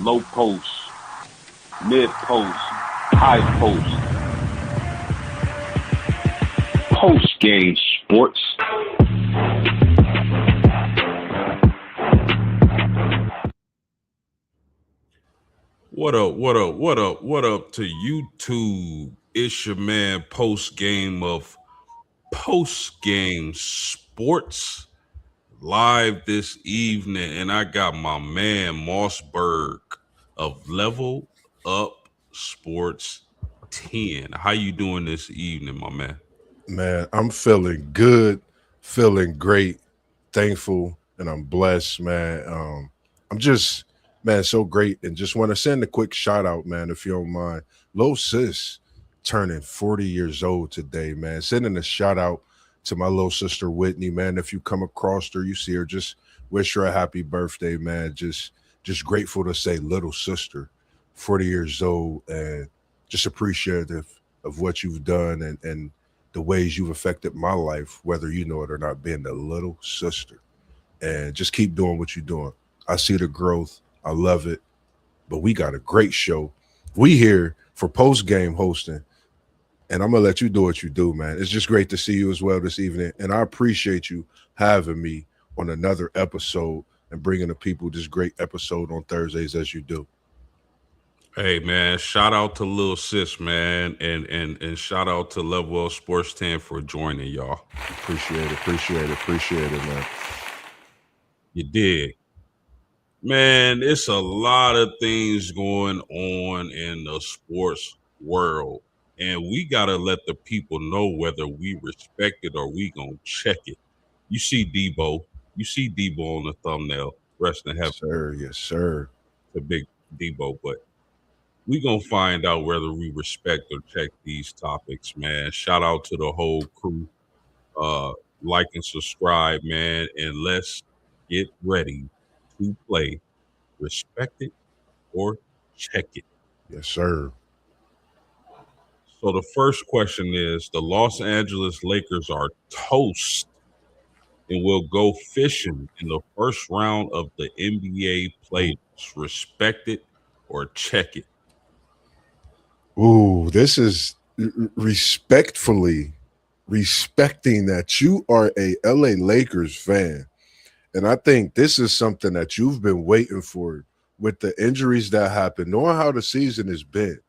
low post, mid post, high post, post game sports. What up, what up, what up, what up to YouTube? It's your man Postgame of Postgame Sports live this evening, and I got my man Mossberg of Level Up Sports 10. How you doing this evening, my man? Man, I'm feeling good, feeling great, thankful, and I'm blessed, man. I'm just, man, so great, and just want to send a quick shout out, man, if you don't mind. Lil sis turning 40 years old today, man. Sending a shout out to my little sister Whitney, man. If you come across her, you see her, just wish her a happy birthday, man. Just grateful to say little sister, 40 years old, and just appreciative of what you've done and the ways you've affected my life, whether you know it or not, being the little sister. And just keep doing what you're doing. I see the growth. I love it. But we got a great show. We here for post game hosting. And I'm gonna let you do what you do, man. It's just great to see you as well this evening. And I appreciate you having me on another episode and bringing the people this great episode on Thursdays as you do. Hey man, shout out to Lil Sis, man, and shout out to Level Up Sports 10 for joining y'all. Appreciate it, man. You did. Man, it's a lot of things going on in the sports world, and we gotta let the people know whether we respect it or we gonna check it. You see Debo on the thumbnail, rest in heaven. Sir, yes, sir. The big Debo, but we gonna find out whether we respect or check these topics, man. Shout out to the whole crew. Like and subscribe, man, and let's get ready to play. Respect it or check it. Yes, sir. So the first question is: the Los Angeles Lakers are toast and will go fishing in the first round of the NBA playoffs. Respect it or check it. Ooh, this is respectfully respecting that you are a LA Lakers fan. And I think this is something that you've been waiting for with the injuries that happened, knowing how the season has been.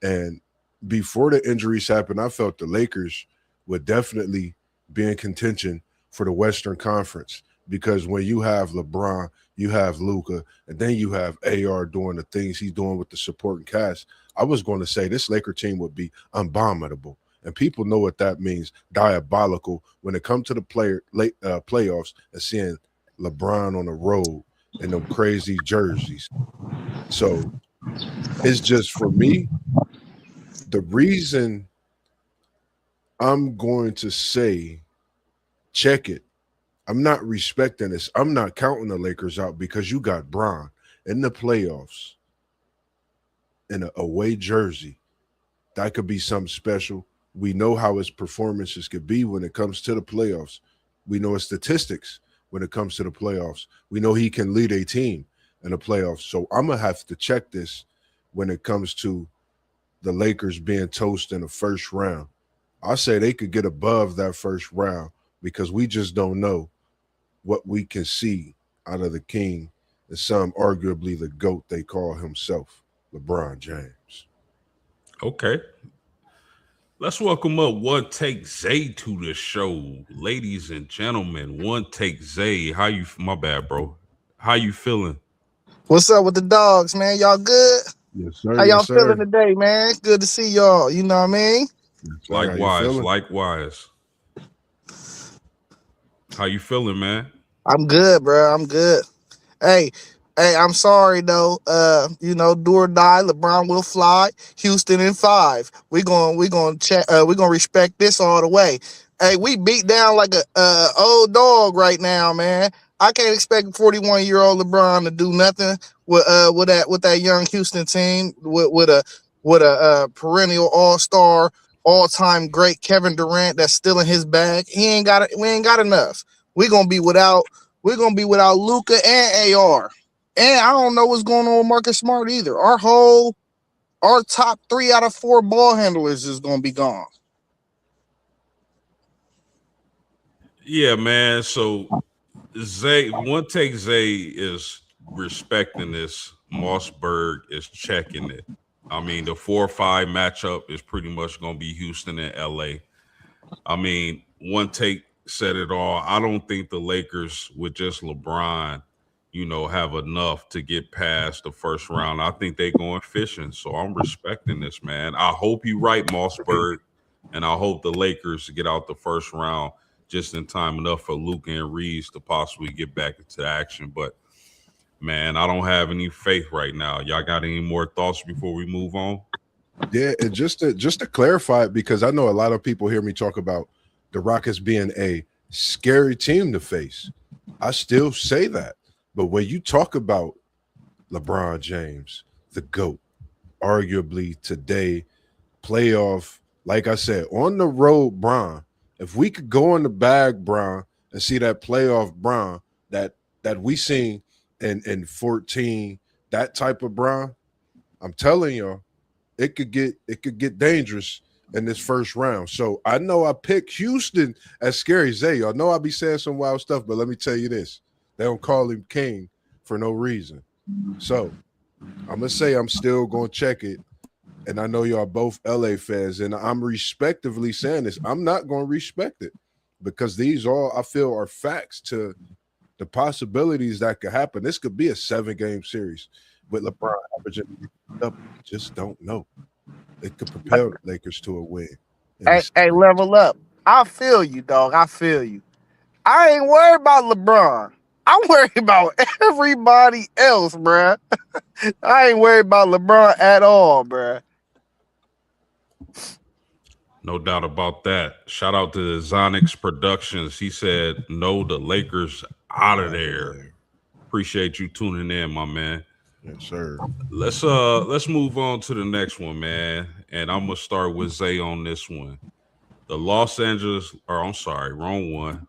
And before the injuries happened, I felt the Lakers would definitely be in contention for the Western Conference because when you have LeBron, you have Luka, and then you have AR doing the things he's doing with the supporting cast, I was going to say this Laker team would be unbombable. And people know what that means, diabolical, when it comes to the playoffs and seeing LeBron on the road in them crazy jerseys. So it's just, for me, the reason I'm going to say check it, I'm not respecting this. I'm not counting the Lakers out because you got Bron in the playoffs in an away jersey. That could be something special. We know how his performances could be when it comes to the playoffs. We know his statistics when it comes to the playoffs. We know he can lead a team in the playoffs. So I'm going to have to check this when it comes to the Lakers being toast in the first round. I say they could get above that first round because we just don't know what we can see out of the king and some arguably the GOAT they call himself, LeBron James. Okay. Let's welcome up One Take Zay to the show. Ladies and gentlemen, One Take Zay. How you, my bad, bro. How you feeling? What's up with the dogs, man? Y'all good? Yes, sir. How y'all Yes, feeling sir. today, man? It's good to see y'all. You know what I mean? Likewise. How you feeling, man? I'm good, bro. I'm good. Hey, I'm sorry though. Do or die. LeBron will fly. Houston in 5. We gonna check. We gonna respect this all the way. Hey, we beat down like a old dog right now, man. I can't expect 41-year-old LeBron to do nothing with that young Houston team with a perennial All-Star, all-time great Kevin Durant that's still in his bag. He ain't got it. We ain't got enough. We're gonna be without Luka and AR. And I don't know what's going on with Marcus Smart either. Our top 3 out of 4 ball handlers is gonna be gone. Yeah, man. So Zay, one take Zay is respecting this. Mossberg is checking it. I mean, the 4-5 matchup is pretty much going to be Houston and LA. I mean, one take said it all. I don't think the Lakers with just LeBron, have enough to get past the first round. I think they going fishing. So I'm respecting this, man. I hope you right, Mossberg, and I hope the Lakers get out the first round just in time enough for Luka and Reeves to possibly get back into action. But man, I don't have any faith right now. Y'all got any more thoughts before we move on? Yeah, and just to clarify it, because I know a lot of people hear me talk about the Rockets being a scary team to face. I still say that. But when you talk about LeBron James, the GOAT, arguably today, playoff, like I said, on the road, Bron, if we could go in the bag, Bron, and see that playoff Bron that we seen in 14, that type of Bron, I'm telling y'all, it could get dangerous in this first round. So I know I picked Houston as scary. Zay, y'all know I be saying some wild stuff, but let me tell you this. They don't call him king for no reason. So I'm going to say I'm still going to check it. And I know y'all both LA fans, and I'm respectively saying this. I'm not going to respect it because these all I feel are facts to the possibilities that could happen. This could be a 7-game series with LeBron averaging up. Just don't know. It could propel the Lakers to a win. Hey, level up. I feel you, dog. I feel you. I ain't worried about LeBron. I'm worried about everybody else, bruh. I ain't worried about LeBron at all, bruh. No doubt about that. Shout out to Zonix Productions. He said, no, the Lakers out of there. Appreciate you tuning in, my man. Yes, sir. Let's move on to the next one, man. And I'm gonna start with Zay on this one. The wrong one.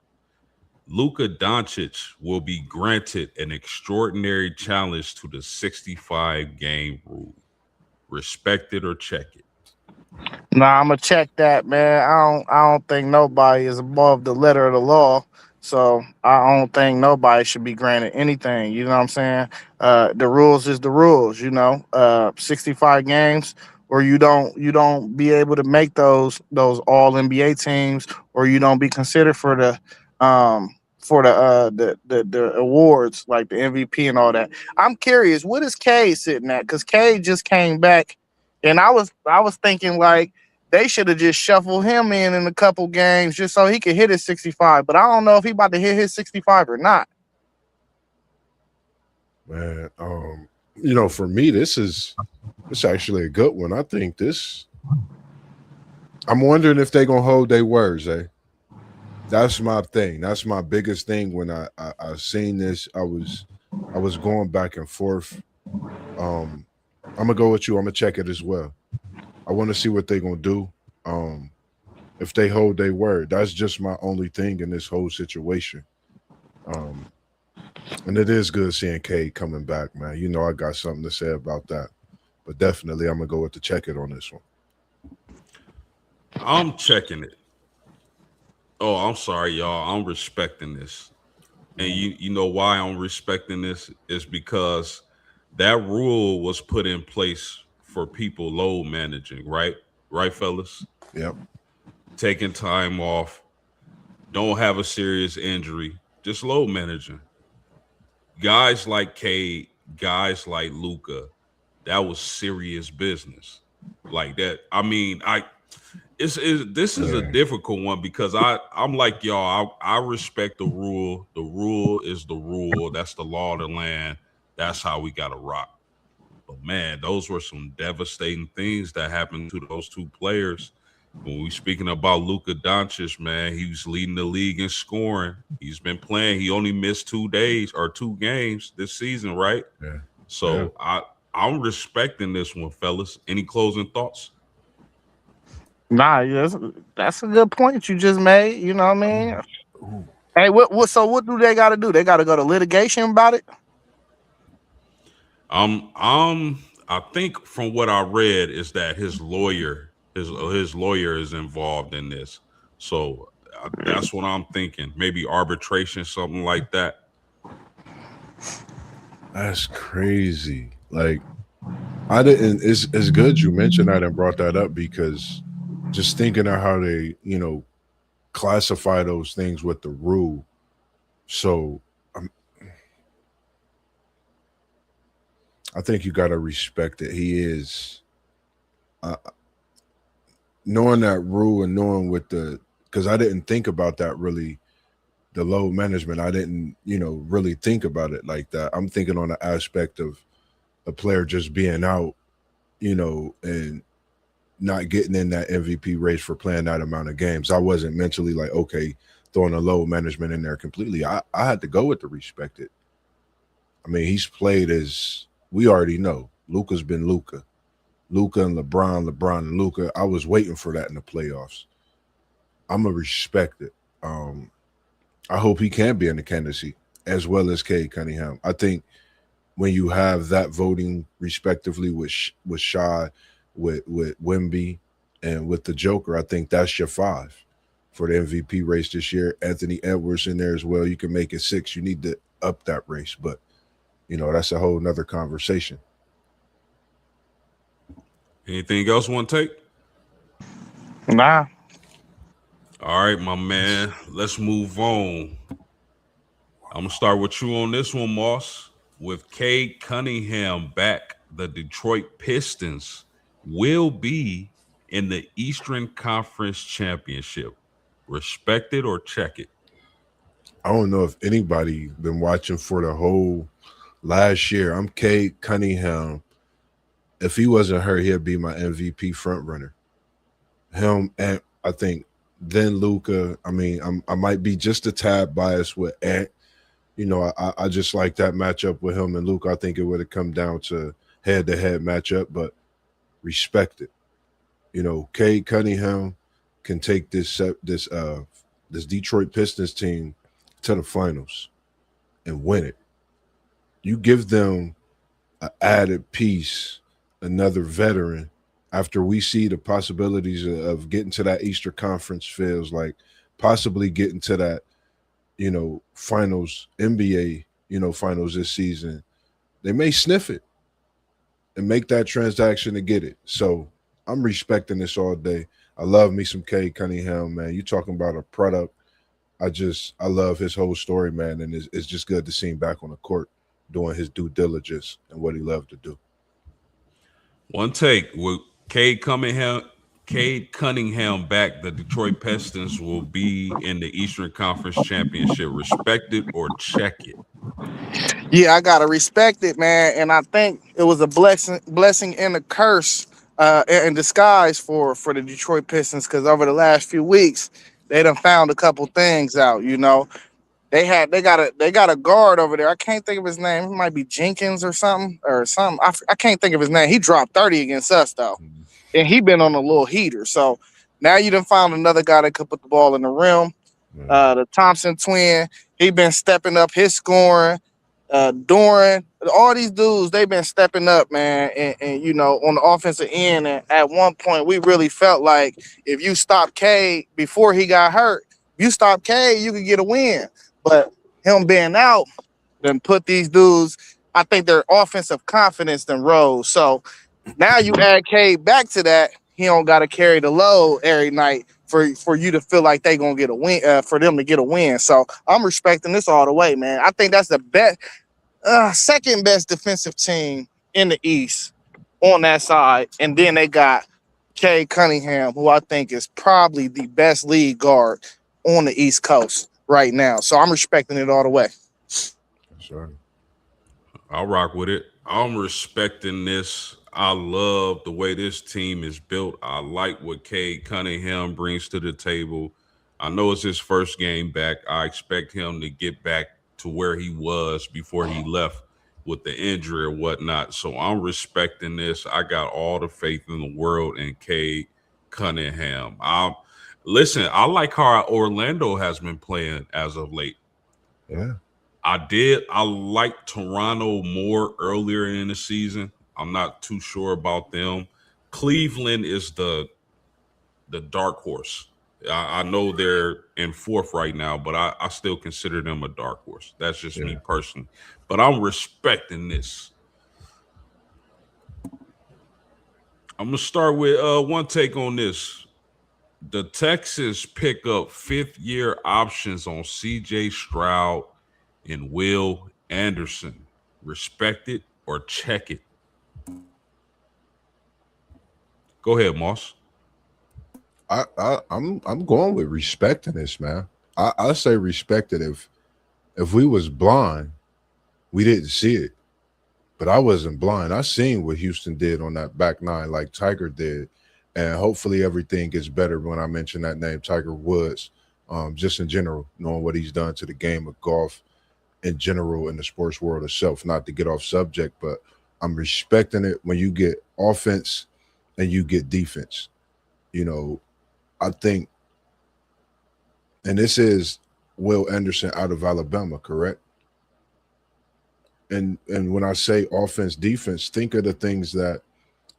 Luka Doncic will be granted an extraordinary challenge to the 65-game rule. Respect it or check it. Nah, I'm gonna check that, man. I don't think nobody is above the letter of the law. So I don't think nobody should be granted anything. You know what I'm saying? The rules is the rules, 65 games, or you don't be able to make those all NBA teams, or you don't be considered for the awards like the MVP and all that. I'm curious, what is Cade sitting at? Because Cade just came back, and I was thinking like they should have just shuffled him in a couple games just so he could hit his 65. But I don't know if he about to hit his 65 or not. Man, for me, it's actually a good one. I think I'm wondering if they're gonna hold their words, eh? That's my thing. That's my biggest thing. When I seen this, I was going back and forth. I'm gonna go with you. I'm gonna check it as well. I want to see what they're gonna do. If they hold their word, that's just my only thing in this whole situation. And it is good seeing Cade coming back, man. You know I got something to say about that. But definitely I'm gonna go with the check it on this one. I'm checking it. Oh, I'm sorry, y'all. I'm respecting this. And you know why I'm respecting this is because that rule was put in place for people load managing, right? Right, fellas? Yep. Taking time off, don't have a serious injury, just load managing. Guys like Cade, guys like Luka, that was serious business. Like that. I mean, this is a difficult one because I'm like y'all. I respect the rule. The rule is the rule. That's the law of the land. That's how we got to rock. But man, those were some devastating things that happened to those two players. When we speaking about Luka Doncic, man, he was leading the league in scoring. He's been playing. He only missed 2 days or 2 games this season, right? Yeah. So I'm respecting this one, fellas. Any closing thoughts? Nah, that's a good point you just made. You know what I mean? Hey, so what do they got to do? They got to go to litigation about it? I think from what I read is that his lawyer is involved in this. So that's what I'm thinking. Maybe arbitration, something like that. That's crazy. Like I didn't. It's good you mentioned that and brought that up because just thinking of how they classify those things with the rule. So I think you got to respect it. He is uh, knowing that rule and knowing with the because I didn't think about that really. The load management, I didn't really think about it like that. I'm thinking on the aspect of a player just being out, and not getting in that MVP race for playing that amount of games. I wasn't mentally like, okay, throwing a load management in there completely. I had to go with the respect it. I mean, he's played as we already know. Luka's been Luka. Luka and LeBron and Luka. I was waiting for that in the playoffs. I'm going to respect it. I hope he can be in the candidacy as well as Cade Cunningham. I think when you have that voting respectively with Shy, with Wemby, and with the Joker, I think that's your 5 for the MVP race this year. Anthony Edwards in there as well. You can make it 6. You need to up that race, but that's a whole nother conversation. Anything else you want to take? Nah. All right, my man. Let's move on. I'm gonna start with you on this one, Moss. With Cade Cunningham back, the Detroit Pistons will be in the Eastern Conference Championship. Respect it or check it. I don't know if anybody been watching for the whole last year. I'm Cade Cunningham. If he wasn't hurt, he'd be my MVP front runner. Him and I think then Luka. I mean, I might be just a tad biased with Ant. I just like that matchup with him and Luka. I think it would have come down to head-to-head matchup, but respect it. Cade Cunningham can take this Detroit Pistons team to the finals and win it. You give them an added piece, another veteran, after we see the possibilities of getting to that Eastern Conference feels like possibly getting to that, finals, NBA, finals this season, they may sniff it and make that transaction to get it. So I'm respecting this all day. I love me some Cade Cunningham, man. You talking about a product. I love his whole story, man. And it's just good to see him back on the court doing his due diligence and what he loved to do. One take with Cade Cunningham back, the Detroit Pistons will be in the Eastern Conference Championship. Respect it or check it. Yeah, I gotta respect it, man. And I think it was a blessing and a curse in disguise for the Detroit Pistons, because over the last few weeks, they done found a couple things out. They got a guard over there. I can't think of his name. It might be Jenkins or something. I can't think of his name. He dropped 30 against us though, and he been on a little heater. So now you done found another guy that could put the ball in the rim. The Thompson twin, he been stepping up his scoring. Doran, all these dudes, they've been stepping up, man. And on the offensive end, and at one point, we really felt like if you stop K before he got hurt, if you stop K, you could get a win. But him being out, then put these dudes, I think their offensive confidence then rose. So now you add K back to that, he don't got to carry the load every night for you to feel like they gonna get a win, for them to get a win. So I'm respecting this all the way, man. I think that's the best. Second best defensive team in the East on that side. And then they got Cade Cunningham, who I think is probably the best lead guard on the East Coast right now. So I'm respecting it all the way. Sure. I'll rock with it. I'm respecting this. I love the way this team is built. I like what Cade Cunningham brings to the table. I know it's his first game back. I expect him to get back to where he was before he left with the injury or whatnot. So I'm respecting this. I got all the faith in the world in Cade Cunningham. Listen, I like how Orlando has been playing as of late. Yeah. I like Toronto more earlier in the season. I'm not too sure about them. Cleveland is the dark horse. I know they're in fourth right now, but I still consider them a dark horse. That's just me Yeah. personally. But I'm respecting this. I'm gonna start with one take on this. The Texans pick up fifth-year options on C.J. Stroud and Will Anderson. Respect it or check it. Go ahead, Moss. I'm going with respecting this, man. I say respect it. If we was blind, we didn't see it. But I wasn't blind. I seen what Houston did on that back nine, like Tiger did, and hopefully everything gets better when I mention that name, Tiger Woods. Just in general, knowing what he's done to the game of golf in general in the sports world itself. Not to get off subject, but I'm respecting it when you get offense and you get defense. You know, I think, and this is Will Anderson out of Alabama, correct? And when I say offense, defense, think of the things that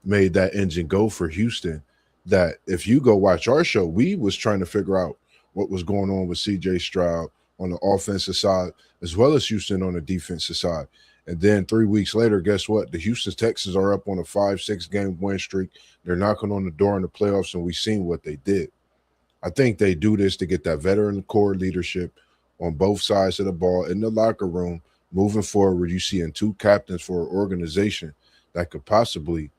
made that engine go for Houston. That if you go watch our show, we was trying to figure out what was going on with CJ Stroud on the offensive side, as well as Houston on the defensive side. And then 3 weeks later, guess what? The Houston Texans are up on a 5-6 game win streak. They're knocking on the door in the playoffs, and we've seen what they did. I think they do this to get that veteran core leadership on both sides of the ball in the locker room moving forward. You see in two captains for an organization that could possibly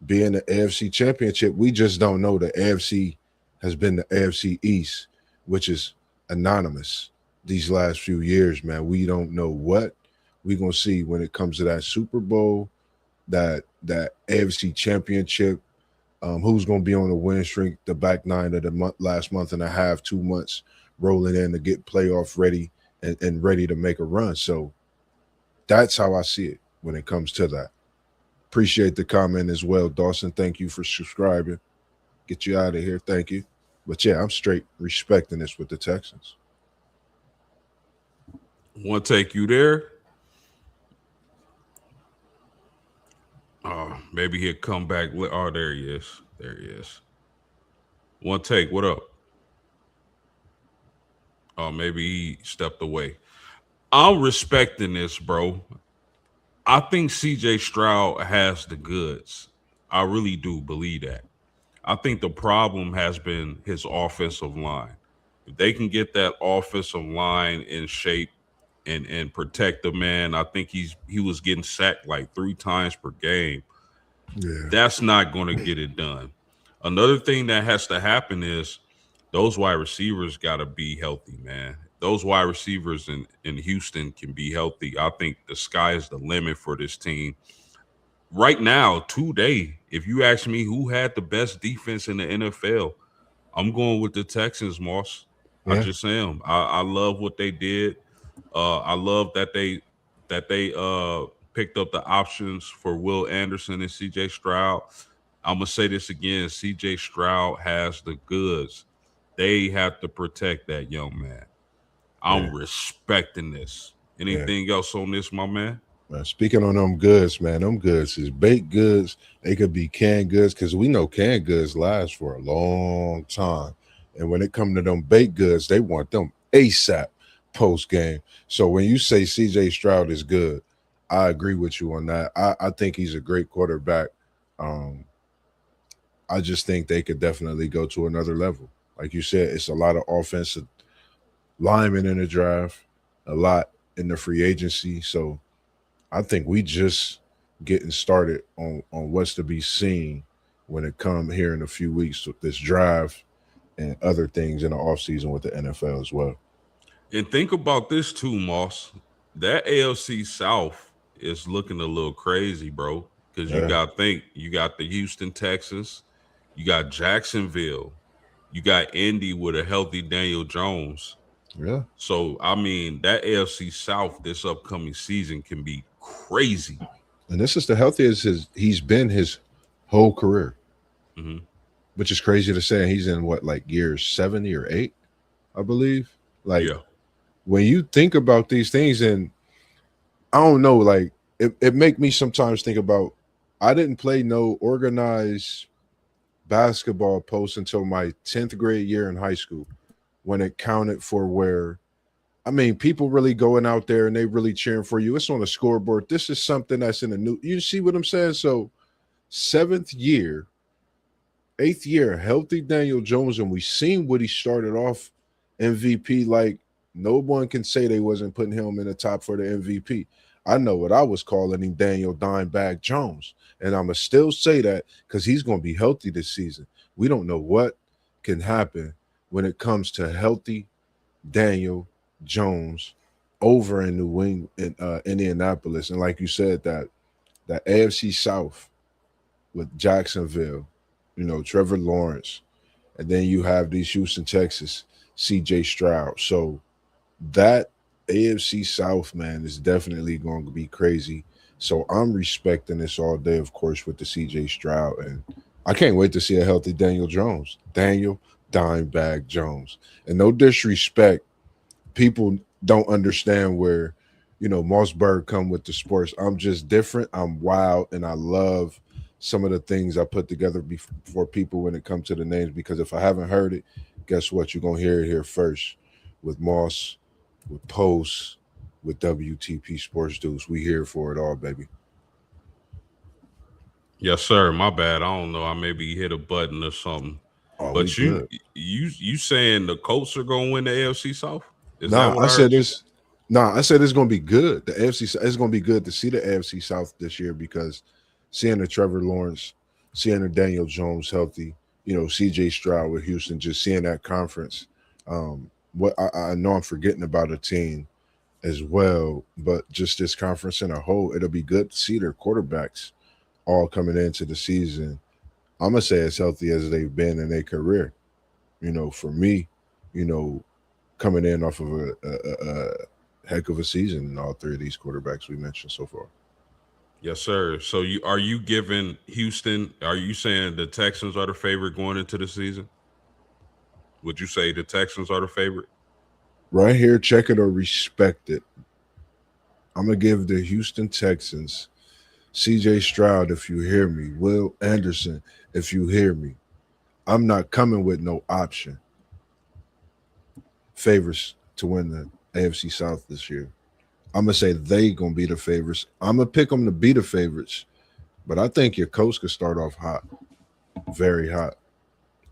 be in the AFC Championship. We just don't know. The AFC has been the AFC East, which is anonymous these last few years, man. We don't know what we're going to see when it comes to that Super Bowl, that AFC Championship. Who's going to be on the win streak, the back nine of the last month and a half, 2 months rolling in to get playoff ready and ready to make a run. So that's how I see it when it comes to that. Appreciate the comment as well, Dawson. Thank you for subscribing. Get you out of here. Thank you. But yeah, I'm straight respecting this with the Texans. One take you there. Maybe he'll come back. Oh, there he is. There he is. One take. What up? Oh, maybe he stepped away. I'm respecting this, bro. I think CJ Stroud has the goods. I really do believe that. I think the problem has been his offensive line. If they can get that offensive line in shape and protect the man, I think he was getting sacked like 3 times per game. Yeah. That's not going to get it done. Another thing that has to happen is those wide receivers got to be healthy, man. Those wide receivers in Houston can be healthy. I think the sky is the limit for this team. Right now, today, if you ask me who had the best defense in the NFL, I'm going with the Texans, Moss. I Yeah. just am. I love what they did. I love that they picked up the options for Will Anderson and CJ Stroud. I'm gonna say this again. CJ Stroud has the goods. They have to protect that young man. I'm respecting this. Anything else on this, my man? Man, speaking on them goods, man, them goods is baked goods. They could be canned goods because we know canned goods last for a long time. And when it comes to them baked goods, they want them ASAP post game. So when you say CJ Stroud is good, I agree with you on that. I think he's a great quarterback. I just think they could definitely go to another level. Like you said, it's a lot of offensive linemen in the draft, a lot in the free agency. So I think we just getting started on what's to be seen when it comes here in a few weeks with this draft and other things in the offseason with the NFL as well. And think about this too, Moss. That AFC South is looking a little crazy, bro. Because you got the Houston Texans, you got Jacksonville, you got Indy with a healthy Daniel Jones. Yeah. So I mean, that AFC South this upcoming season can be crazy. And this is the healthiest he's been his whole career, which is crazy to say. He's in what, like year 70 or 8, I believe. Like, yeah. when you think about these things, and I don't know, like it make me sometimes think about I didn't play no organized basketball post until my 10th grade year in high school when it counted for where I mean people really going out there and they really cheering for you. It's on the scoreboard. This is something that's in the new. You see what I'm saying? So seventh year, eighth year, healthy Daniel Jones, and we seen what he started off MVP. Like no one can say they wasn't putting him in the top for the MVP. I know what I was calling him Daniel Dimebag Jones, and I'ma still say that because he's gonna be healthy this season. We don't know what can happen when it comes to healthy Daniel Jones over in New England, in Indianapolis, and like you said, that AFC South with Jacksonville, Trevor Lawrence, and then you have these Houston, Texas, CJ Stroud. So that AFC South, man, is definitely going to be crazy. So I'm respecting this all day, of course, with the CJ Stroud. And I can't wait to see a healthy Daniel Jones. Daniel Dimebag Jones. And no disrespect, people don't understand where, Mossberg come with the sports. I'm just different. I'm wild, and I love some of the things I put together for people when it comes to the names. Because if I haven't heard it, guess what? You're gonna hear it here first with Moss, with Post, with WTP Sports Dudes. We here for it all, baby. Yes, sir. My bad. I don't know. I maybe hit a button or something. Oh, we But you good. you saying the Colts are gonna win the AFC South? Is that Nah, what I I said heard you? this. Nah, I said it's gonna be good. The AFC, it's gonna be good to see the AFC South this year because seeing the Trevor Lawrence, seeing the Daniel Jones healthy, CJ Stroud with Houston, just seeing that conference. What I know I'm forgetting about a team as well, but just this conference in a whole, it'll be good to see their quarterbacks all coming into the season. I'm gonna say as healthy as they've been in their career. For me, you know, coming in off of a heck of a season in all three of these quarterbacks we mentioned so far. Yes, sir. So you giving Houston? Are you saying the Texans are the favorite going into the season? Would you say the Texans are the favorite? Right here, check it or respect it. I'm gonna give the Houston Texans, CJ Stroud, if you hear me, Will Anderson, if you hear me. I'm not coming with no option. Favorites to win the AFC South this year. I'm gonna say they gonna be the favorites. I'm gonna pick them to be the favorites, but I think your coach could start off hot, very hot,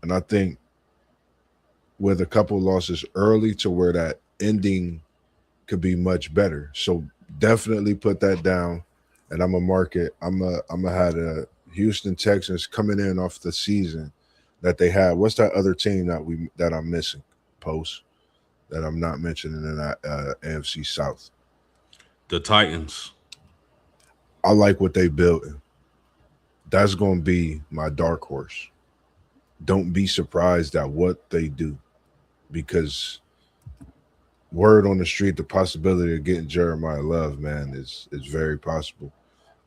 and I think with a couple losses early to where that ending could be much better. So definitely put that down, and I'm gonna mark it. I'm gonna have the Houston Texans coming in off the season that they had. What's that other team that I'm missing? Post that I'm not mentioning in that AFC South. The Titans. I like what they built. That's gonna be my dark horse. Don't be surprised at what they do because word on the street, the possibility of getting Jeremiah Love, man, is very possible.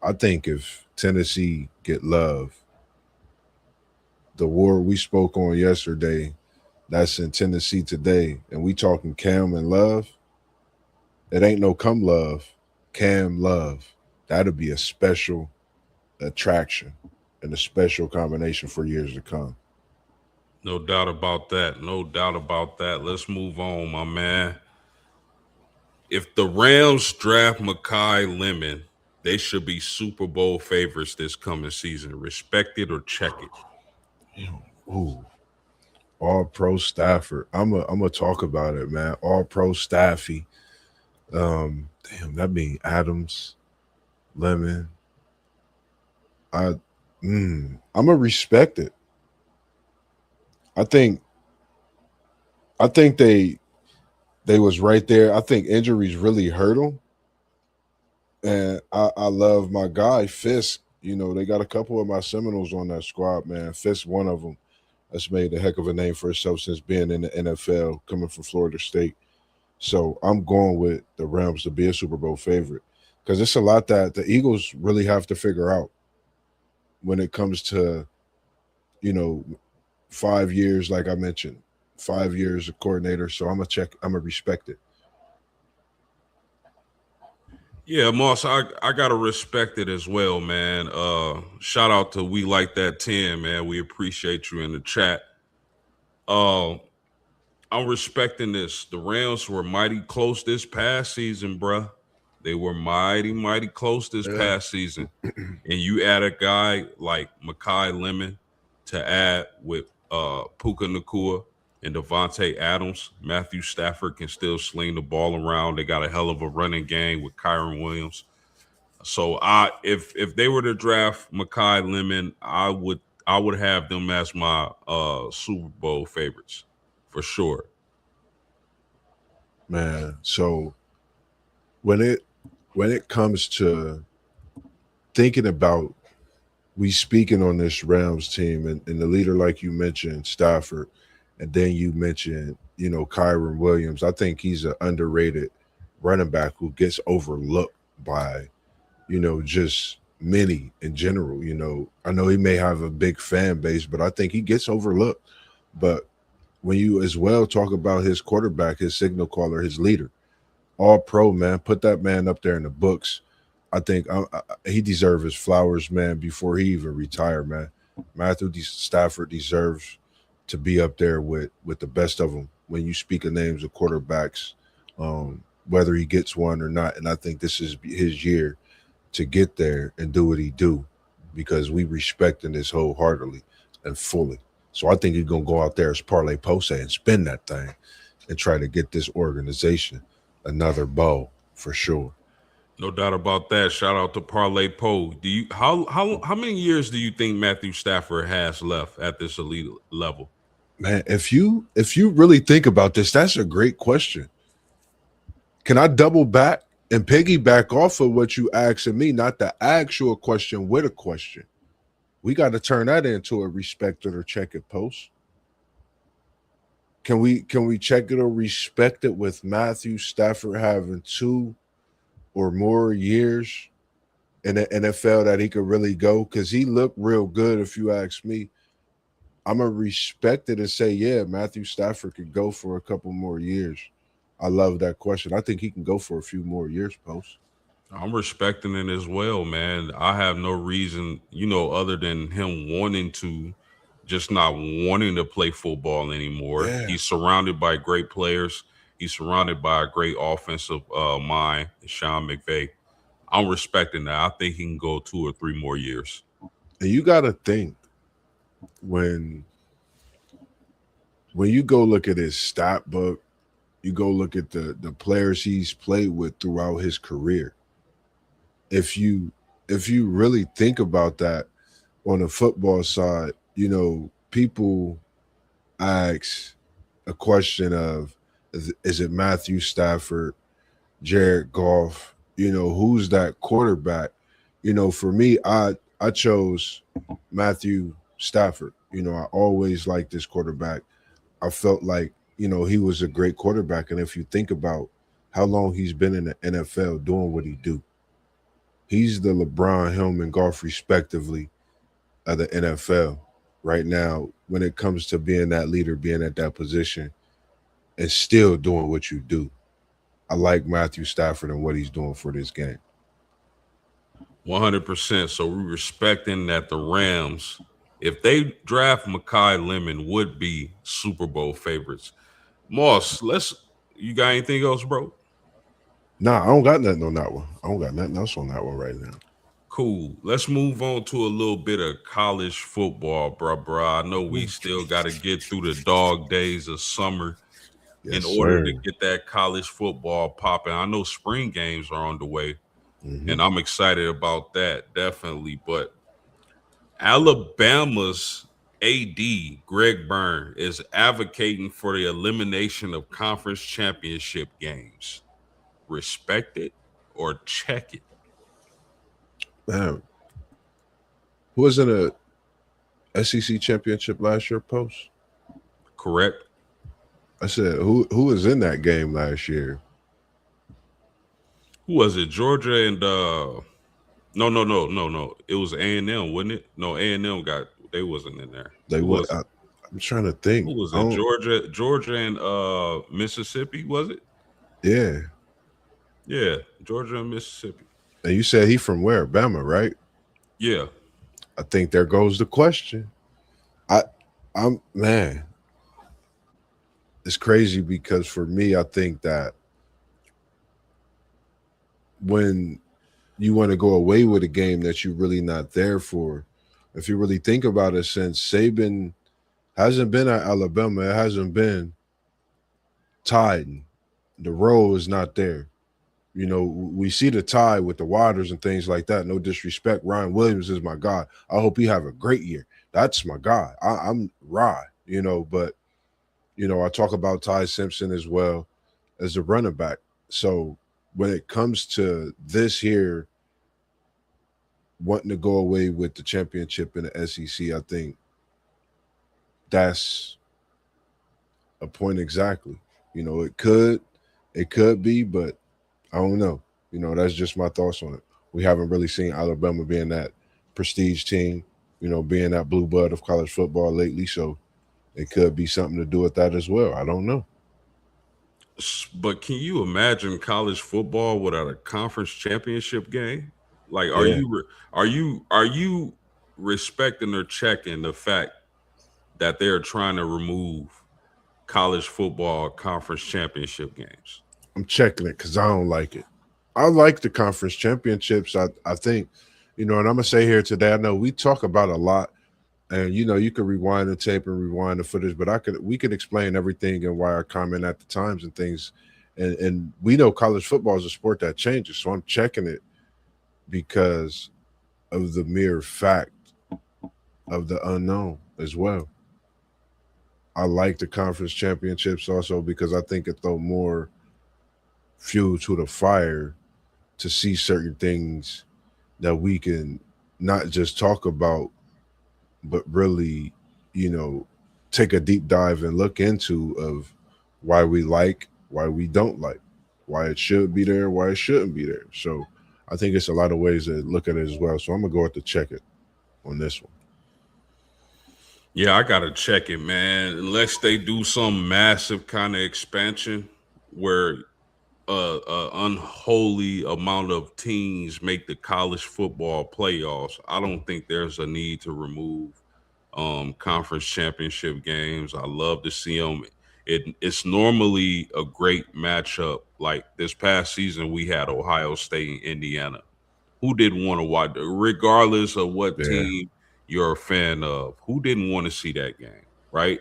I think if Tennessee get Love, the war we spoke on yesterday, that's in Tennessee today, and we talking Cam and Love, it ain't no come Love, Cam Love. That'll be a special attraction and a special combination for years to come. No doubt about that. No doubt about that. Let's move on, my man. If the Rams draft Makai Lemon, they should be Super Bowl favorites this coming season. Respect it or check it. Ooh, all pro Stafford. I'm gonna talk about it, man. All pro Staffy. Damn, that mean Adams, Lemon. I I'm gonna respect it. I think I think they was right there. I think injuries really hurt them. And I love my guy Fisk. They got a couple of my Seminoles on that squad, man. Fisk, one of them, has made a heck of a name for himself since being in the NFL, coming from Florida State. So I'm going with the Rams to be a Super Bowl favorite because it's a lot that the Eagles really have to figure out when it comes to, you know, 5 years, like I mentioned, 5 years of coordinator. So I'm gonna check. I'm gonna respect it. Yeah, Moss, I gotta respect it as well, man. Shout out to We Like That 10, man. We appreciate you in the chat. Uh, I'm respecting this. The Rams were mighty close this past season, bruh. They were mighty close this Yeah. past season. And you add a guy like Makai Lemon to add with Puka Nakua and Devontae Adams. Matthew Stafford can still sling the ball around. They got a hell of a running game with Kyron Williams. So if they were to draft Makai Lemon, I would have them as my Super Bowl favorites for sure. Man, so when it comes to thinking about we speaking on this Rams team and the leader, like you mentioned, Stafford, and then you mentioned, Kyron Williams. I think he's an underrated running back who gets overlooked by, just many in general. I know he may have a big fan base, but I think he gets overlooked. But when you as well talk about his quarterback, his signal caller, his leader, all pro, man, put that man up there in the books. I think he deserves his flowers, man, before he even retired, man. Stafford deserves to be up there with the best of them when you speak of names of quarterbacks, whether he gets one or not. And I think this is his year to get there and do what he do because we respect this wholeheartedly and fully. So I think he's going to go out there as Parlay Pose and spin that thing and try to get this organization another bowl for sure. No doubt about that. Shout out to Parlay Poe. Do you how many years do you think Matthew Stafford has left at this elite level? Man, if you really think about this, that's a great question. Can I double back and piggyback off of what you asking me, not the actual question with a question? We got to turn that into a respect it or check it post. Can we check it or respect it with Matthew Stafford having 2 or more years in the NFL that he could really go? Because he looked real good, if you ask me. I'm going to respect it and say, yeah, Matthew Stafford could go for a couple more years. I love that question. I think he can go for a few more years, Post. I'm respecting it as well, man. I have no reason, other than him wanting to, just not wanting to play football anymore. Yeah. He's surrounded by great players. He's surrounded by a great offensive mind, Sean McVay. I'm respecting that. I think he can go 2 or 3 more years. And you got to think when you go look at his stat book, you go look at the players he's played with throughout his career. If you really think about that on the football side, people ask a question of, is it Matthew Stafford, Jared Goff, who's that quarterback? For me, I chose Matthew Stafford. I always liked this quarterback. I felt like, he was a great quarterback. And if you think about how long he's been in the NFL doing what he do, he's the LeBron, him, and Goff, respectively, of the NFL right now when it comes to being that leader, being at that position, and still doing what you do. I like Matthew Stafford and what he's doing for this game. 100%. So we're respecting that the Rams, if they draft Makai Lemon, would be Super Bowl favorites. Moss, you got anything else, bro? Nah, I don't got nothing on that one. I don't got nothing else on that one right now. Cool. Let's move on to a little bit of college football, bruh. I know we still got to get through the dog days of summer in order to get that college football popping. I know spring games are on the way, and I'm excited about that, definitely. But Alabama's AD, Greg Byrne, is advocating for the elimination of conference championship games. Respect it or check it. Man, who was in a SEC championship last year, Post? Correct. I said, who was in that game last year? Who was it? Georgia and no. It was A&M, wasn't it? No, A&M they wasn't in there. They was. I'm trying to think. Who was it? Georgia and Mississippi, was it? Yeah. Yeah, Georgia and Mississippi. And you said he from where? Bama, right? Yeah. I think there goes the question. I I'm man, it's crazy because for me, I think that when you want to go away with a game that you're really not there for, if you really think about it, since Saban hasn't been at Alabama, it hasn't been tied. The role is not there. You know, we see the tie with the Waters and things like that. No disrespect. Ryan Williams is my guy. I hope he have a great year. That's my guy. I'm Rye, but I talk about Ty Simpson as well as the running back. So when it comes to this here, wanting to go away with the championship in the SEC, I think that's a point exactly. It could be, but I don't know. That's just my thoughts on it. We haven't really seen Alabama being that prestige team, being that blue blood of college football lately. So it could be something to do with that as well. I don't know. But can you imagine college football without a conference championship game? Like, Yeah. are you respecting or checking the fact that they're trying to remove college football conference championship games? I'm checking it because I don't like it. I like the conference championships. I think, and I'm gonna say here today, I know we talk about a lot, and you could rewind the tape and rewind the footage, but we could explain everything and why I comment at the times and things. And we know college football is a sport that changes. So I'm checking it because of the mere fact of the unknown as well. I like the conference championships also because I think it throw more fuel to the fire to see certain things that we can not just talk about, but really, you know, take a deep dive and look into of why we like, why we don't like, why it should be there, why it shouldn't be there. So I think it's a lot of ways to look at it as well. So I'm gonna go with the check it on this one. Yeah, I gotta check it, man. Unless they do some massive kind of expansion where a unholy amount of teams make the college football playoffs, I don't think there's a need to remove conference championship games. I love to see them. It's normally a great matchup. Like this past season, we had Ohio State and Indiana. Who didn't want to watch, regardless of what Yeah. team you're a fan of? Who didn't want to see that game, right?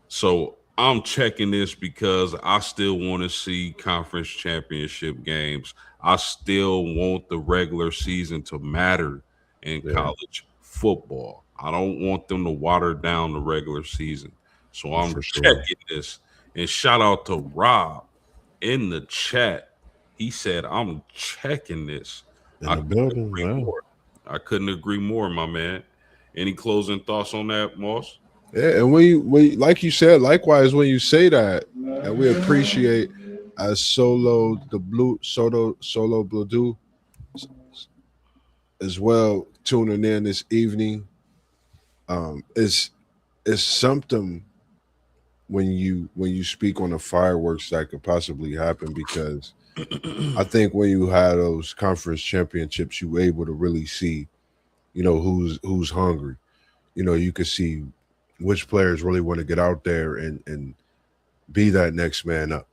So I'm checking this because I still want to see conference championship games. I still want the regular season to matter in Yeah, college football. I don't want them to water down the regular season. So I'm for sure. checking this. And shout out to Rob in the chat. He said, I'm checking this. In I the couldn't building, agree wow. more. I couldn't agree more, my man. Any closing thoughts on that, Moss? Yeah, and we like you said, likewise when you say that, and we appreciate as solo blue do as well tuning in this evening. It's something when you speak on the fireworks that could possibly happen because I think when you had those conference championships, you were able to really see, who's hungry. You could see which players really want to get out there and be that next man up.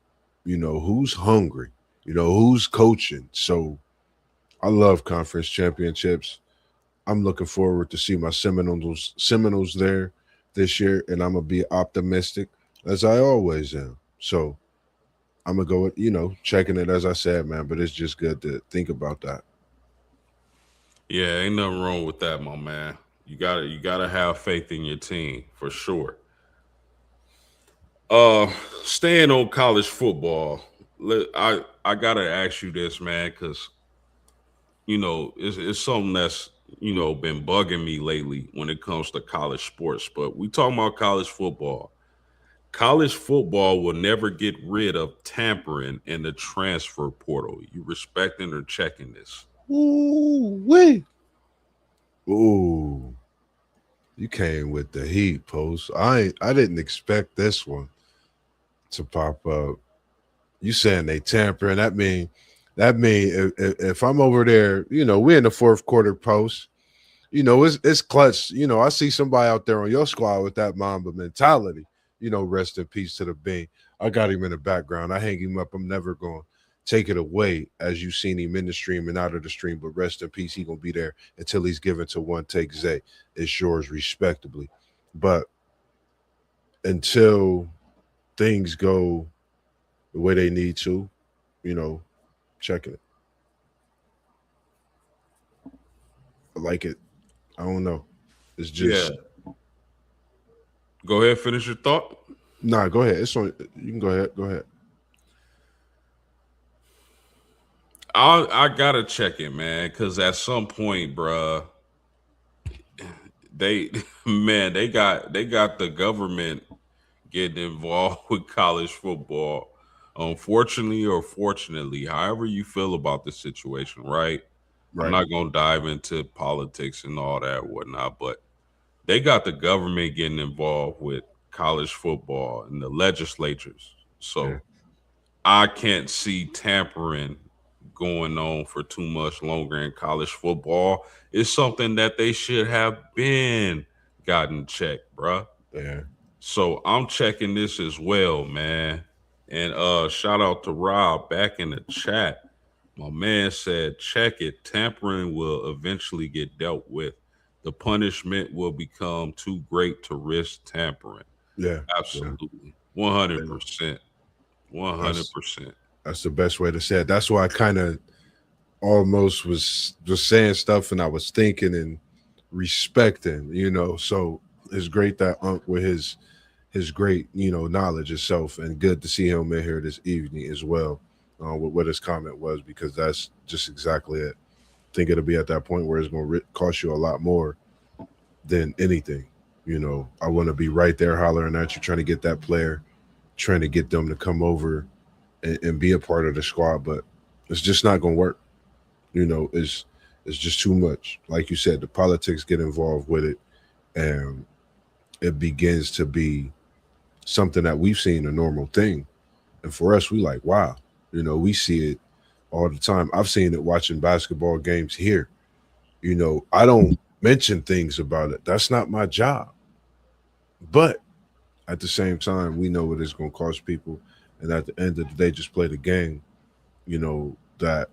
Who's hungry, who's coaching. So I love conference championships. I'm looking forward to see my Seminoles there this year, and I'm gonna be optimistic as I always am. So I'm gonna go with checking it as I said, man. But it's just good to think about that. Yeah, ain't nothing wrong with that, my man. You gotta have faith in your team for sure. Uh Staying on college football, I gotta ask you this, man, because it's something that's been bugging me lately when it comes to college sports. But we talking about college football. College football will never get rid of tampering in the transfer portal. You respecting or checking this? Ooh, wait. Ooh, you came with the heat, post. I didn't expect this one to pop up. You saying they tampering? That mean That mean if I'm over there, we're in the fourth quarter post. It's clutch. I see somebody out there on your squad with that Mamba mentality. Rest in peace to the Bean. I got him in the background. I hang him up. I'm never going to take it away as you've seen him in the stream and out of the stream. But rest in peace. He going to be there until he's given to One Take Zay. It's yours respectably. But until things go the way they need to, checking it. I like it. I don't know. It's just Go ahead, finish your thought. Nah, go ahead. It's on. You can go ahead. Go ahead. I gotta check it, man, because at some point, bruh, they got the government getting involved with college football. Unfortunately or fortunately, however you feel about the situation, right? I'm not gonna dive into politics and all that whatnot, but they got the government getting involved with college football and the legislatures. So I can't see tampering going on for too much longer in college football. It's something that they should have been gotten checked, bruh. Yeah. So I'm checking this as well, man. And shout out to Rob back in the chat. My man said, check it. Tampering will eventually get dealt with. The punishment will become too great to risk tampering. Yeah. Absolutely. 100%. 100%. That's the best way to say it. That's why I kind of almost was saying stuff and I was thinking and respecting, So it's great that Unc with his great, knowledge itself, and good to see him in here this evening as well. With what his comment was, because that's just exactly it. I think it'll be at that point where it's going to cost you a lot more than anything. I want to be right there hollering at you, trying to get that player, trying to get them to come over and be a part of the squad, but it's just not going to work. It's just too much. Like you said, the politics get involved with it, and it begins to be something that we've seen a normal thing. And for us, we like, wow, we see it all the time. I've seen it watching basketball games here. I don't mention things about it. That's not my job. But at the same time, we know what it's going to cost people. And at the end of the day, just play the game, that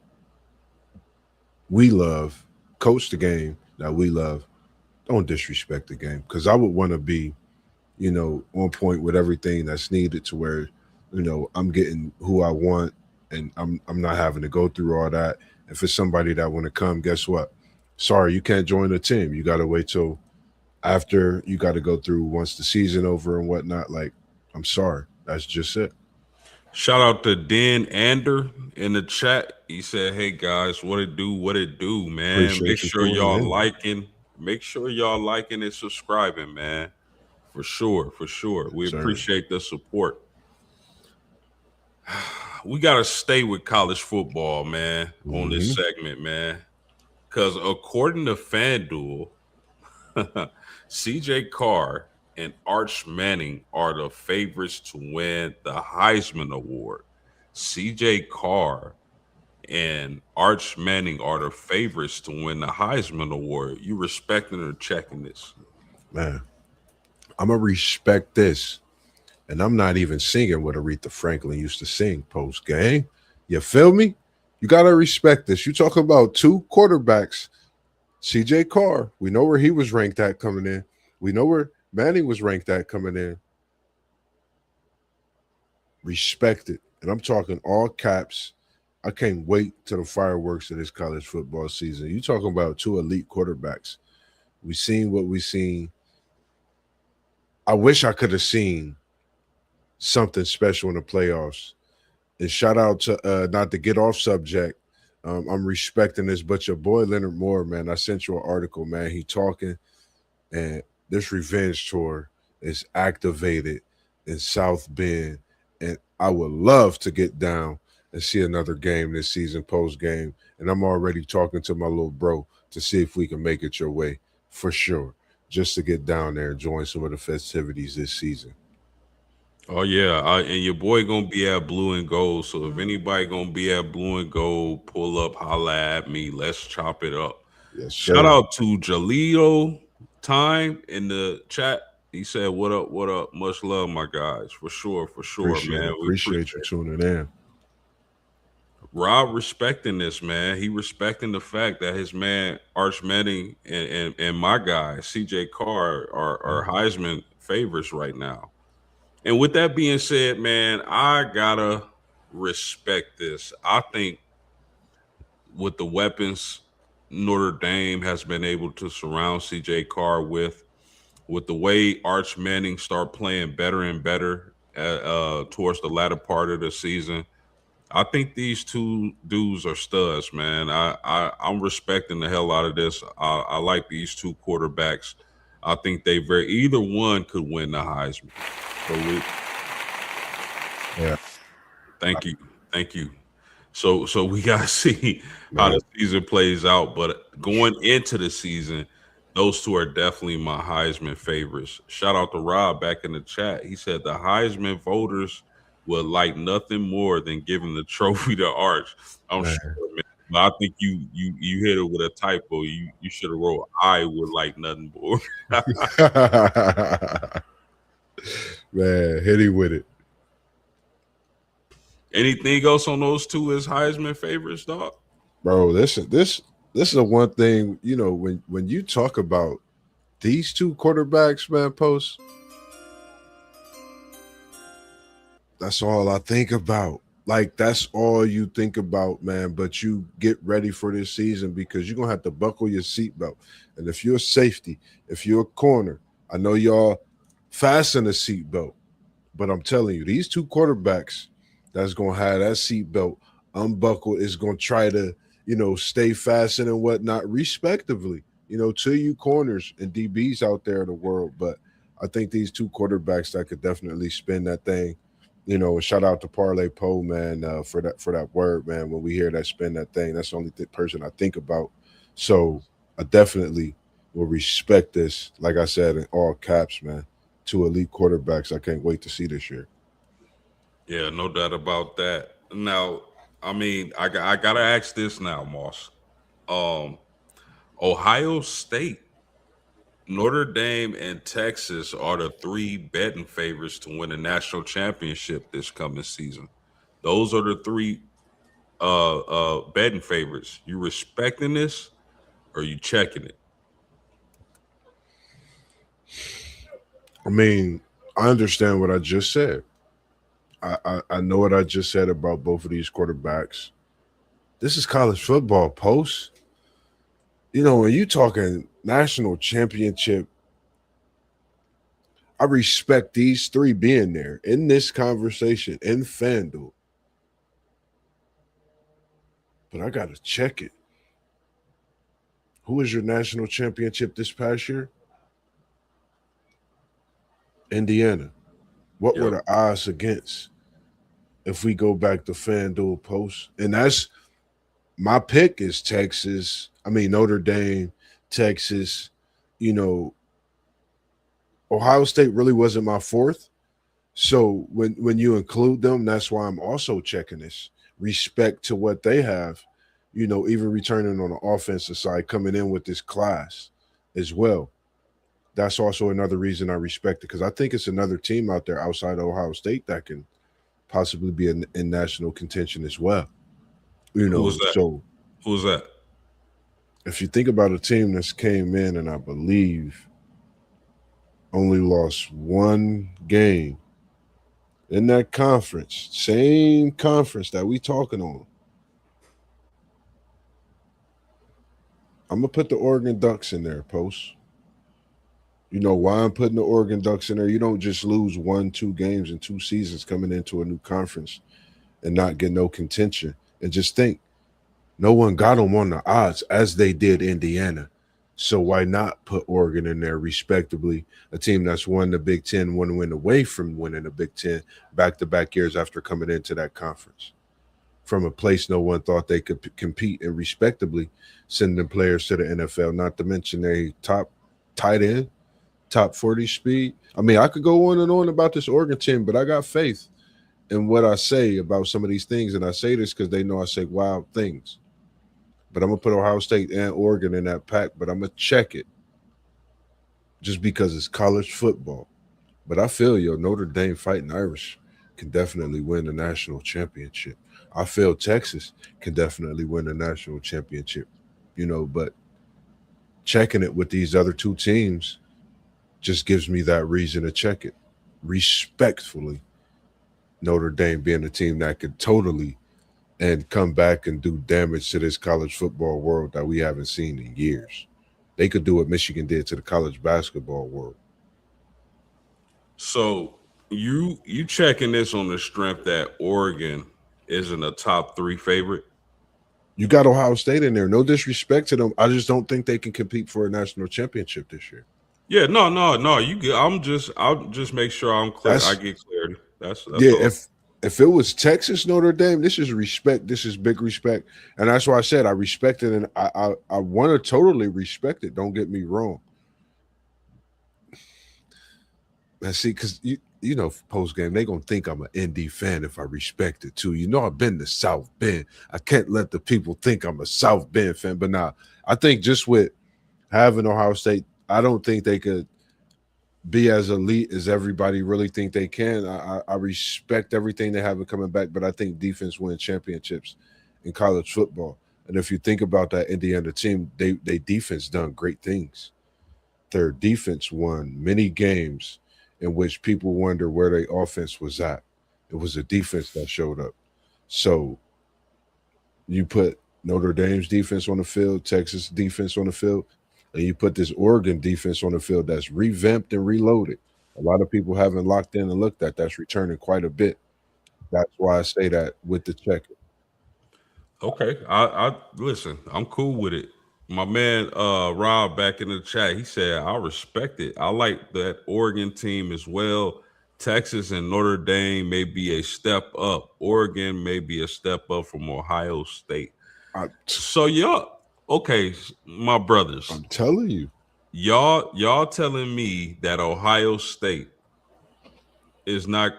we love, coach the game that we love. Don't disrespect the game, because I would want to be, on point with everything that's needed to where, I'm getting who I want and I'm not having to go through all that. If it's somebody that want to come, guess what? Sorry, you can't join the team. You got to wait till after you got to go through once the season over and whatnot. Like, I'm sorry. That's just it. Shout out to Dan Ander in the chat. He said, hey guys, what it do, man. Make sure y'all liking and subscribing, man. For sure. We appreciate the support. We got to stay with college football, man, on this segment, man. Because according to FanDuel, CJ Carr and Arch Manning are the favorites to win the Heisman Award. CJ Carr and Arch Manning are the favorites to win the Heisman Award. You respecting or checking this? Man, I'm going to respect this. And I'm not even singing what Aretha Franklin used to sing post game. You feel me? You got to respect this. You talk about two quarterbacks. CJ Carr, we know where he was ranked at coming in. We know where Manning was ranked at coming in. Respect it. And I'm talking all caps. I can't wait till the fireworks of this college football season. You talking about two elite quarterbacks. We seen what we seen. I wish I could have seen something special in the playoffs. And shout out to not to get off subject. I'm respecting this, but your boy Leonard Moore, man, I sent you an article, man. He talking, and this revenge tour is activated in South Bend, and I would love to get down and see another game this season, post game. And I'm already talking to my little bro to see if we can make it your way for sure, just to get down there and join some of the festivities this season. Oh yeah, and your boy gonna be at Blue and Gold. So if anybody gonna be at Blue and Gold, pull up, holla at me. Let's chop it up. Yes, Shout sir. out to Jaleo Time in the chat. He said, "What up? What up? Much love, my guys. For sure, man. We Appreciate you appreciate it." tuning in. Rob respecting this, man. He respecting the fact that his man Arch Manning and my guy CJ Carr are Heisman favorites right now. And with that being said, man, I gotta respect this. I think with the weapons Notre Dame has been able to surround CJ Carr with the way Arch Manning start playing better and better towards the latter part of the season, I think these two dudes are studs, man. I'm respecting the hell out of this. I like these two quarterbacks. I think either one could win the Heisman. So Yeah, thank you, thank you. So we gotta see how man. the season plays out. But going into the season, those two are definitely my Heisman favorites. Shout out to Rob back in the chat. He said the Heisman voters would like nothing more than giving the trophy to Arch. I'm Man. sure, man. But I think you hit it with a typo. You should have wrote I would like nothing more. Man, hit him with it. Anything else on those two as Heisman favorites, dog? Bro, this is the one thing, when you talk about these two quarterbacks, man, Post, that's all I think about. Like, that's all you think about, man. But you get ready for this season because you're gonna have to buckle your seatbelt. And if you're a safety, if you're a corner, I know y'all fasten a seatbelt, but I'm telling you, these two quarterbacks that's gonna have that seatbelt unbuckled is gonna try to, stay fastened and whatnot, respectively, to you corners and DBs out there in the world. But I think these two quarterbacks that could definitely spin that thing. And shout out to Parlay Poe, man, for that word, man. When we hear that spin that thing, that's the only person I think about. So I definitely will respect this, like I said, in all caps, man. Two elite quarterbacks I can't wait to see this year. Yeah, no doubt about that. Now, I mean, I gotta ask this now, Moss. Um, Ohio State, Notre Dame, and Texas are the three betting favorites to win a national championship this coming season. Those are the three betting favorites. You respecting this or you checking it? I mean, I understand what I just said. I know what I just said about both of these quarterbacks. This is college football, Post. When you talking national championship, I respect these three being there in this conversation in FanDuel. But I got to check it. Who is your national championship this past year? Indiana. What were the odds against if we go back to FanDuel Post? And that's my pick is Texas. I mean, Notre Dame, Texas. Ohio State really wasn't my fourth. So when you include them, that's why I'm also checking this. Respect to what they have, even returning on the offensive side, coming in with this class as well. That's also another reason I respect it because I think it's another team out there outside of Ohio State that can possibly be in national contention as well. Who's that? So Who's that? if you think about a team that's came in and I believe only lost one game in that conference, same conference that we talking on, I'm gonna put the Oregon Ducks in there, Post. You know why I'm putting the Oregon Ducks in there? You don't just lose 1-2 games in 2 seasons coming into a new conference and not get no contention. And just think, no one got them on the odds as they did Indiana. So why not put Oregon in there respectably? A team that's won the Big Ten, one win away from winning the Big Ten back-to-back years after coming into that conference. From a place no one thought they could compete and respectably sending players to the NFL, not to mention a top top 40 speed. I mean, I could go on and on about this Oregon team, but I got faith in what I say about some of these things. And I say this because they know I say wild things. But I'm going to put Ohio State and Oregon in that pack, but I'm going to check it just because it's college football. But I feel Notre Dame Fighting Irish can definitely win the national championship. I feel Texas can definitely win the national championship, but checking it with these other two teams just gives me that reason to check it. Respectfully, Notre Dame being a team that could totally and come back and do damage to this college football world that we haven't seen in years. They could do what Michigan did to the college basketball world. So you checking this on the strength that Oregon isn't a top 3 favorite? You got Ohio State in there. No disrespect to them. I just don't think they can compete for a national championship this year. Yeah, no. You get. I'll just make sure I'm clear. I get clarity. That's yeah. all. If it was Texas Notre Dame, this is respect. This is big respect, and that's why I said I respect it, and I want to totally respect it. Don't get me wrong. I see, because post game they gonna think I'm an ND fan if I respect it too. I've been to South Bend. I can't let the people think I'm a South Bend fan. But now I think just with having Ohio State, I don't think they could be as elite as everybody really think they can. I respect everything they have coming back, but I think defense wins championships in college football. And if you think about that Indiana team, they defense done great things. Their defense won many games in which people wonder where their offense was at. It was a defense that showed up. So you put Notre Dame's defense on the field, Texas defense on the field, and you put this Oregon defense on the field that's revamped and reloaded. A lot of people haven't locked in and looked at that's returning quite a bit. That's why I say that with the check. Okay, I listen. I'm cool with it. My man Rob back in the chat, he said I respect it. I like that Oregon team as well. Texas and Notre Dame may be a step up. Oregon may be a step up from Ohio State. So y'all, okay, my brothers. I'm telling you. Y'all telling me that Ohio State is not,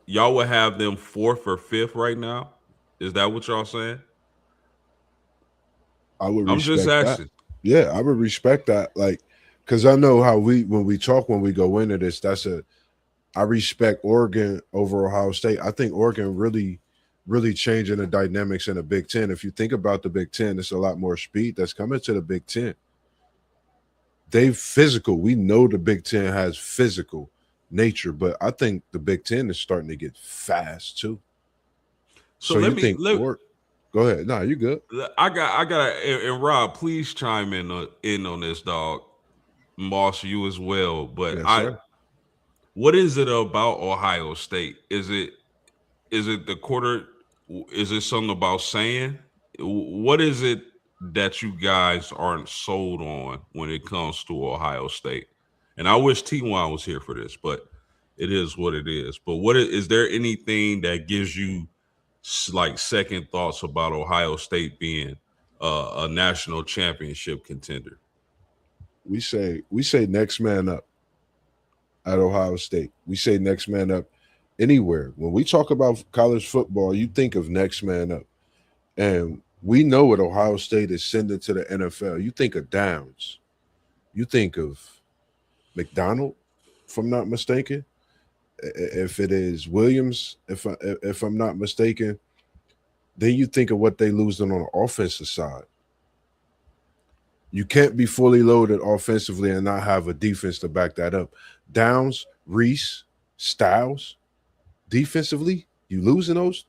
y'all would have them 4th or 5th right now? Is that what y'all saying? I'm just asking. That. Yeah, I would respect that. Like, because I know how when we go into this, I respect Oregon over Ohio State. I think Oregon really, really changing the dynamics in the Big Ten. If you think about the Big Ten, there's a lot more speed that's coming to the Big Ten. They physical. We know the Big Ten has physical nature, but I think the Big Ten is starting to get fast too. So go ahead. No, you good. I got, and Rob, please chime in on this, dog. Moss, you as well. But yes, what is it about Ohio State? Is it the quarter? Is it something about saying? What is it that you guys aren't sold on when it comes to Ohio State? And I wish T1 was here for this, but it is what it is. But is there anything that gives you like second thoughts about Ohio State being a national championship contender? We say next man up at Ohio State. We say next man up anywhere. When we talk about college football, you think of next man up. And we know what Ohio State is sending to the NFL. You think of Downs. You think of McDonald, if I'm not mistaken. If it is Williams, if I'm not mistaken, then you think of what they losing on the offensive side. You can't be fully loaded offensively and not have a defense to back that up. Downs, Reese, Styles, defensively, you losing those.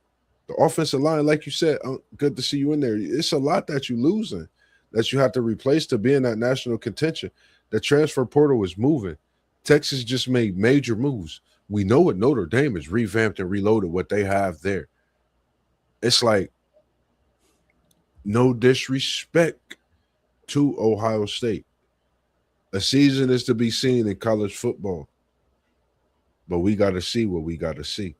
The offensive line, like you said, good to see you in there. It's a lot that you losing that you have to replace to be in that national contention. The transfer portal is moving. Texas just made major moves. We know what Notre Dame is revamped and reloaded what they have there. It's like no disrespect to Ohio State. A season is to be seen in college football, but we got to see what we got to see.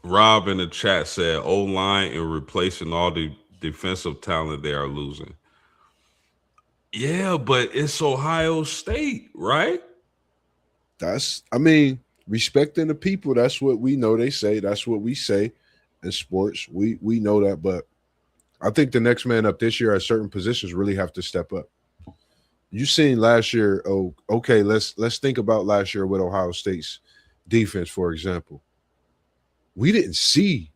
Rob in the chat said O-line and replacing all the defensive talent they are losing. Yeah, but it's Ohio State, right? Respecting the people, that's what we know they say. That's what we say in sports. We know that, but I think the next man up this year at certain positions really have to step up. You seen last year, oh, okay, let's think about last year with Ohio State's defense, for example. We didn't see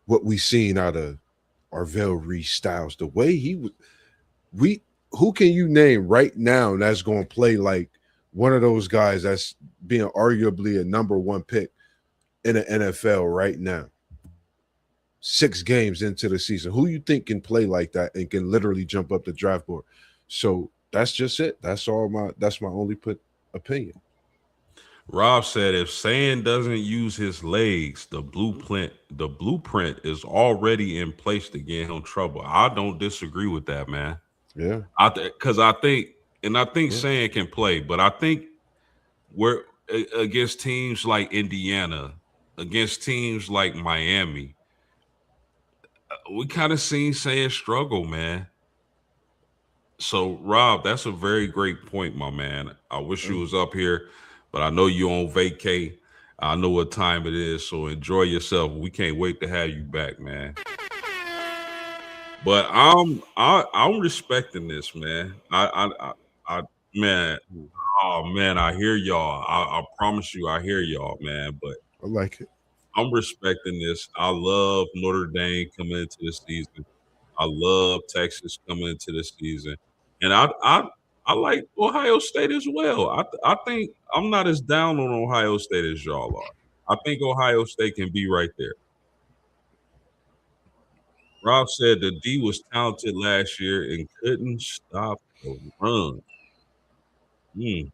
what we seen out of Arvell Reese Styles. The way he was, we who can you name right now that's going to play like one of those guys that's being arguably a number one pick in the NFL right now? 6 games into the season, who you think can play like that and can literally jump up the draft board? So that's just it. That's my only opinion. Rob said if Sand doesn't use his legs, the blueprint is already in place to get him trouble. I don't disagree with that, man. Yeah. Because I think Sand can play, but I think we're against teams like Indiana, against teams like Miami, we kind of seen Sand struggle, man. So, Rob, that's a very great point, my man. I wish you was up here, but I know you on vacay. I know what time it is, so enjoy yourself. We can't wait to have you back, man. But I'm respecting this, man. I man, oh man, I hear y'all. I promise you, I hear y'all, man. But I like it. I'm respecting this. I love Notre Dame coming into the season. I love Texas coming into the season, and I like Ohio State as well. I think I'm not as down on Ohio State as y'all are. I think Ohio State can be right there. Rob said the D was talented last year and couldn't stop the run. Hmm.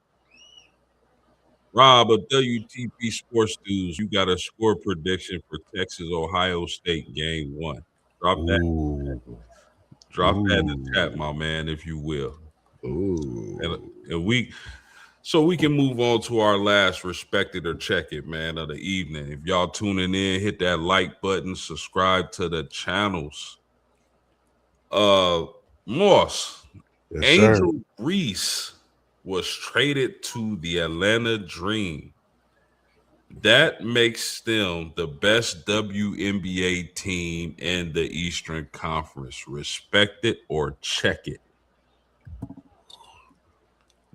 Rob, of WTP Sports News, you got a score prediction for Texas Ohio State game 1. Drop that. Ooh. Drop that in the Ooh. chat, my man, if you will. Ooh. And we can move on to our last respect it or check it, man, of the evening. If y'all tuning in, hit that like button, subscribe to the channels. Moss, Yes, sir. Angel Reese was traded to the Atlanta Dream. That makes them the best WNBA team in the Eastern Conference. Respect it or check it.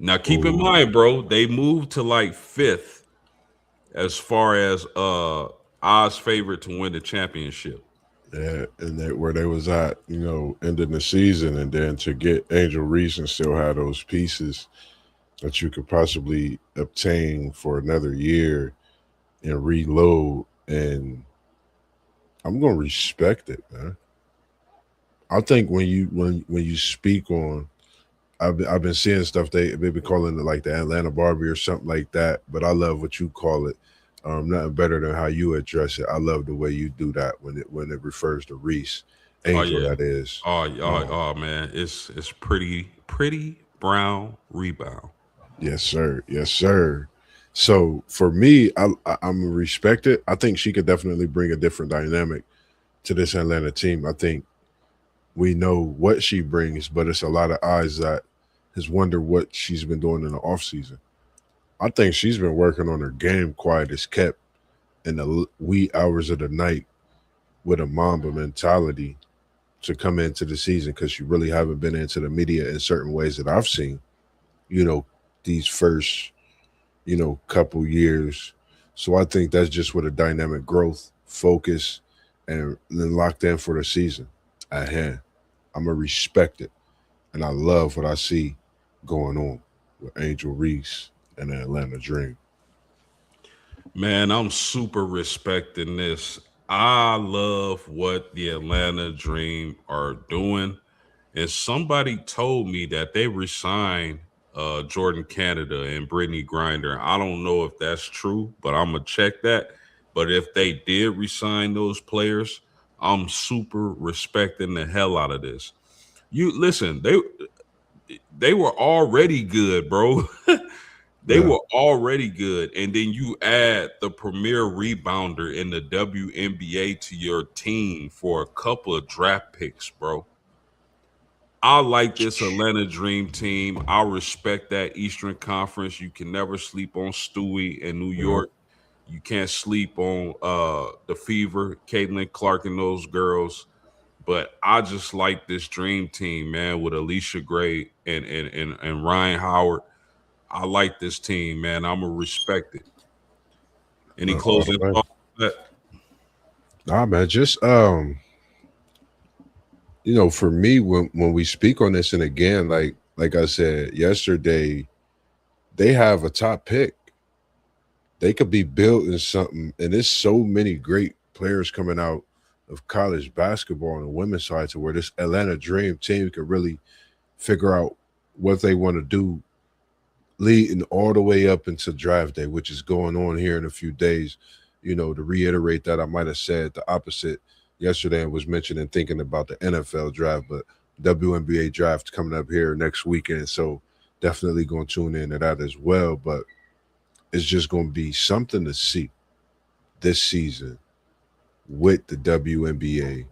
Now keep in mind, bro, they moved to like 5th as far as odds favorite to win the championship. Yeah, and where they was at, ending the season, and then to get Angel Reese and still have those pieces that you could possibly obtain for another year and reload, and I'm gonna respect it, man. I think when you speak on, I've been seeing stuff they've been calling it like the Atlanta Barbie or something like that, but I love what you call it. Nothing better than how you address it. I love the way you do that when it refers to Reese Angel. That is. Oh man, it's pretty brown rebound. Yes, sir. Yes, sir. So for me, I'm respect it. I think she could definitely bring a different dynamic to this Atlanta team. I think we know what she brings, but it's a lot of eyes that has wondered what she's been doing in the offseason. I think she's been working on her game quiet as kept in the wee hours of the night with a Mamba mentality to come into the season, because she really haven't been into the media in certain ways that I've seen, these first, couple years. So I think that's just with a dynamic growth, focus, and then locked in for the season at hand. I'm going to respect it. And I love what I see going on with Angel Reese and the Atlanta Dream. Man, I'm super respecting this. I love what the Atlanta Dream are doing. And somebody told me that they resigned Jordan Canada and Brittany Grinder. I don't know if that's true, but I'm going to check that. But if they did resign those players, I'm super respecting the hell out of this. You listen, they were already good, bro. They were already good. And then you add the premier rebounder in the WNBA to your team for a couple of draft picks, bro. I like this Atlanta Dream Team. I respect that Eastern Conference. You can never sleep on Stewie in New York. You can't sleep on the Fever, Caitlin Clark, and those girls. But I just like this Dream Team, man, with Alicia Gray and Ryan Howard. I like this team, man. I'm gonna respect it. Any All closing right. thoughts on that? Nah, man, just for me, when we speak on this, and again, like I said yesterday, they have a top pick. They could be built in something, and there's so many great players coming out of college basketball on the women's side to where this Atlanta Dream team could really figure out what they want to do leading all the way up into draft day, which is going on here in a few days. To reiterate that, I might have said the opposite yesterday and was mentioning thinking about the NFL draft, but WNBA draft coming up here next weekend. So definitely going to tune in to that as well. But it's just going to be something to see this season with the WNBA.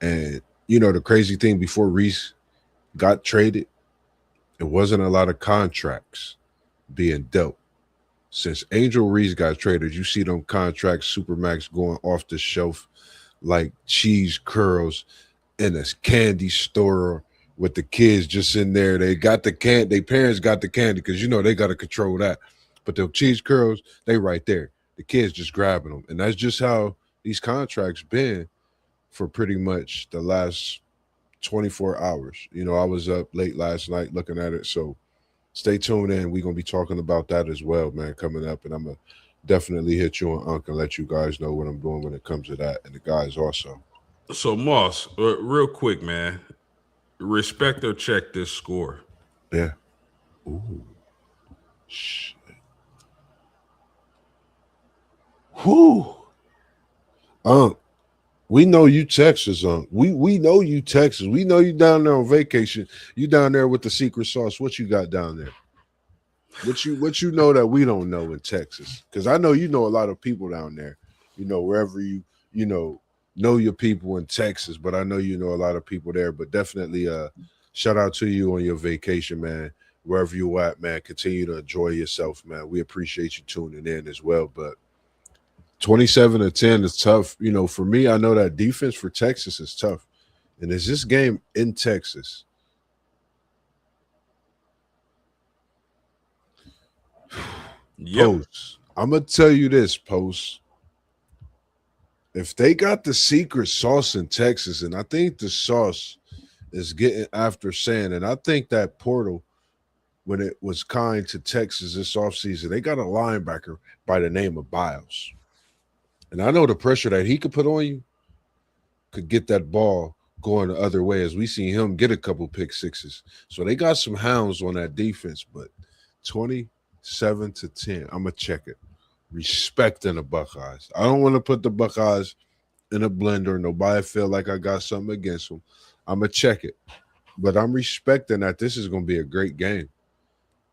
And, the crazy thing before Reese got traded, it wasn't a lot of contracts being dealt. Since Angel Reese got traded, you see them contracts, Supermax going off the shelf like cheese curls in a candy store with the kids just in there. They got the their parents got the candy because they got to control that. But the cheese curls, they right there. The kids just grabbing them. And that's just how these contracts been for pretty much the last 24 hours. I was up late last night looking at it. So stay tuned in. We're going to be talking about that as well, man, coming up. And I'm going to definitely hit you on Unc and let you guys know what I'm doing when it comes to that. And the guys also. So Moss, real quick, man, respect or check this score. Yeah. Ooh. Shit. Whew. We know you Texas, We know you Texas. We know you down there on vacation. You down there with the secret sauce. What you got down there? What you know that we don't know in Texas? Because I know you know a lot of people down there. Wherever you know your people in Texas, but I know you know a lot of people there. But definitely shout out to you on your vacation, man. Wherever you at, man. Continue to enjoy yourself, man. We appreciate you tuning in as well. But 27-10 is tough. For me, I know that defense for Texas is tough. And is this game in Texas? Yep. Post. I'm going to tell you this, Post. If they got the secret sauce in Texas, and I think the sauce is getting after sand, and I think that portal, when it was kind to Texas this offseason, they got a linebacker by the name of Biles. And I know the pressure that he could put on you could get that ball going the other way, as we see him get a couple pick sixes. So they got some hounds on that defense, but 27-10, I'm going to check it. Respecting the Buckeyes. I don't want to put the Buckeyes in a blender. Nobody feel like I got something against them. I'm going to check it. But I'm respecting that this is going to be a great game.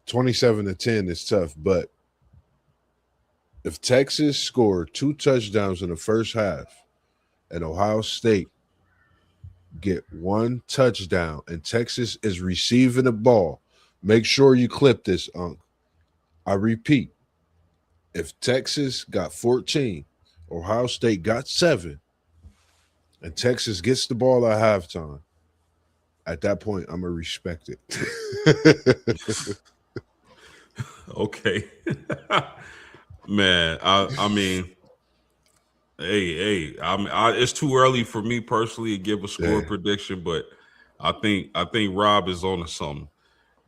27-10 is tough, but if Texas scored 2 touchdowns in the first half and Ohio State get 1 touchdown and Texas is receiving the ball, make sure you clip this, Unc. I repeat, if Texas got 14, Ohio State got 7, and Texas gets the ball at halftime, at that point, I'm going to respect it. Okay. Man, I mean, hey, it's too early for me personally to give a score prediction, but I think Rob is on to something.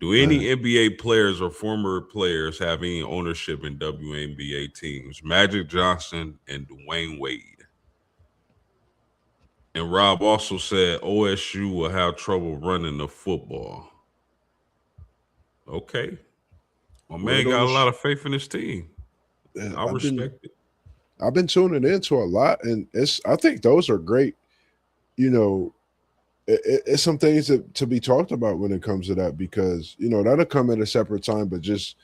Do any NBA players or former players have any ownership in WNBA teams? Magic Johnson and Dwayne Wade. And Rob also said OSU will have trouble running the football. Okay. My man got a lot of faith in his team. I respect it. I've been tuning into a lot, and I think those are great. It's some things to be talked about when it comes to that, because that'll come at a separate time. But just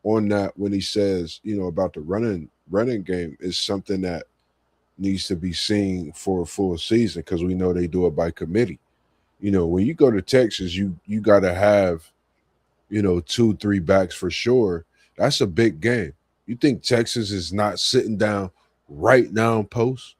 on that, when he says about the running game, is something that needs to be seen for a full season, because we know they do it by committee. when you go to Texas, you got to have, 2-3 backs for sure. That's a big game. You think Texas is not sitting down right now in post,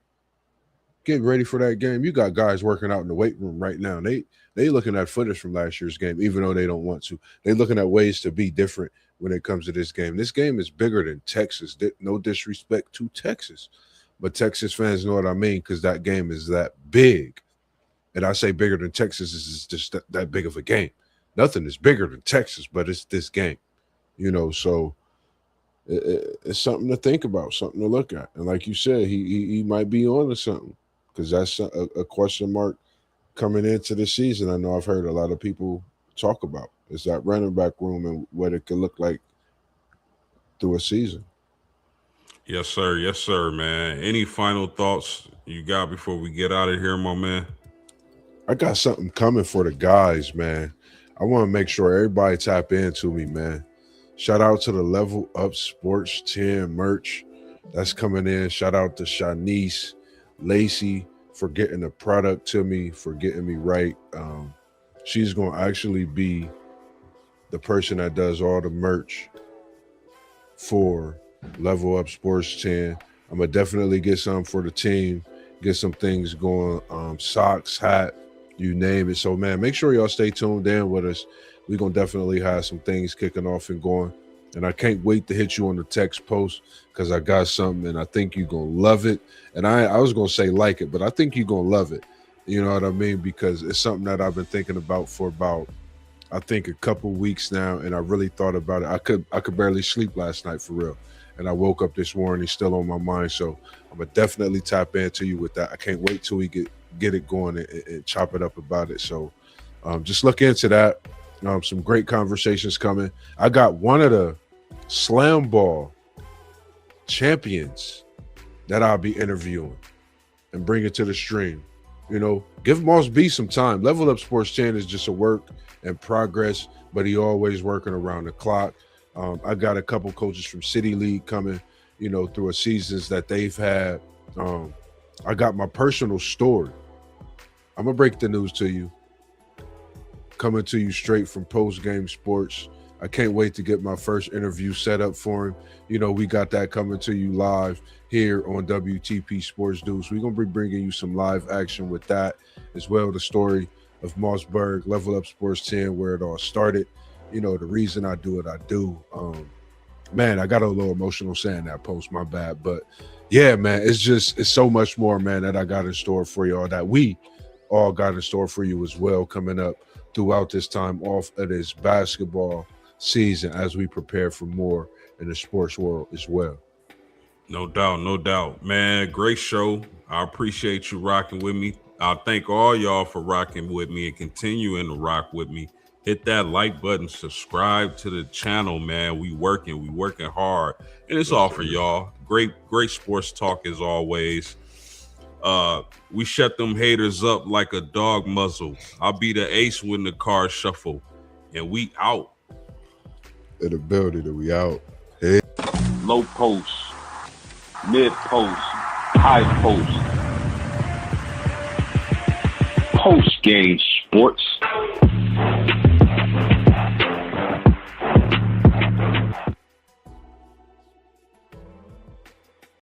getting ready for that game? You got guys working out in the weight room right now. They looking at footage from last year's game, even though they don't want to. They looking at ways to be different when it comes to this game. This game is bigger than Texas. No disrespect to Texas, but Texas fans know what I mean, because that game is that big. And I say bigger than Texas is just that big of a game. Nothing is bigger than Texas, but it's this game, so it's something to think about, something to look at. And like you said, he might be on to something, because that's a question mark coming into the season. I know I've heard a lot of people talk about is that running back room and what it could look like through a season. Yes, sir. Yes, sir, man. Any final thoughts you got before we get out of here, my man? I got something coming for the guys, man. I want to make sure everybody tap into me, man. Shout out to the Level Up Sports 10 merch that's coming in. Shout out to Shanice Lacey for getting the product to me, for getting me right. She's going to actually be the person that does all the merch for Level Up Sports 10. I'm going to definitely get some for the team, get some things going, socks, hat, you name it. So, man, make sure y'all stay tuned in with us. We're going to definitely have some things kicking off and going. And I can't wait to hit you on the text post, because I got something and I think you're going to love it. And I was going to say like it, but I think you're going to love it. You know what I mean? Because it's something that I've been thinking about for about, I think, a couple weeks now. And I really thought about it. I could barely sleep last night, for real. And I woke up this morning still on my mind. So I'm going to definitely tap into you with that. I can't wait till we get it going and chop it up about it. So just look into that. Some great conversations coming. I got one of the slam ball champions that I'll be interviewing and bring it to the stream. Give Moss B some time. Level Up Sports 10 is just a work in progress, but he always working around the clock. I got a couple coaches from City League coming, through a seasons that they've had. I got my personal story. I'm going to break the news to you. Coming to you straight from Postgame Sports. I can't wait to get my first interview set up for him. We got that coming to you live here on WTP Sports Deuce. We're going to be bringing you some live action with that, as well. The story of Mossberg, Level Up Sports 10, where it all started. The reason I do what I do. Man, I got a little emotional saying that post, my bad. But yeah, man, it's so much more, man, that I got in store for y'all, that we all got in store for you as well, coming up throughout this time off of this basketball season, as we prepare for more in the sports world as well. No doubt, man. Great show. I appreciate you rocking with me. I thank all y'all for rocking with me and continuing to rock with me. Hit that like button, subscribe to the channel, man. We working hard, and it's all for y'all. Great sports talk as always. We shut them haters up like a dog muzzle. I'll be the ace when the car shuffle, and we out. In the building, and we out. Hey. Low post, mid post, high post. Post game sports.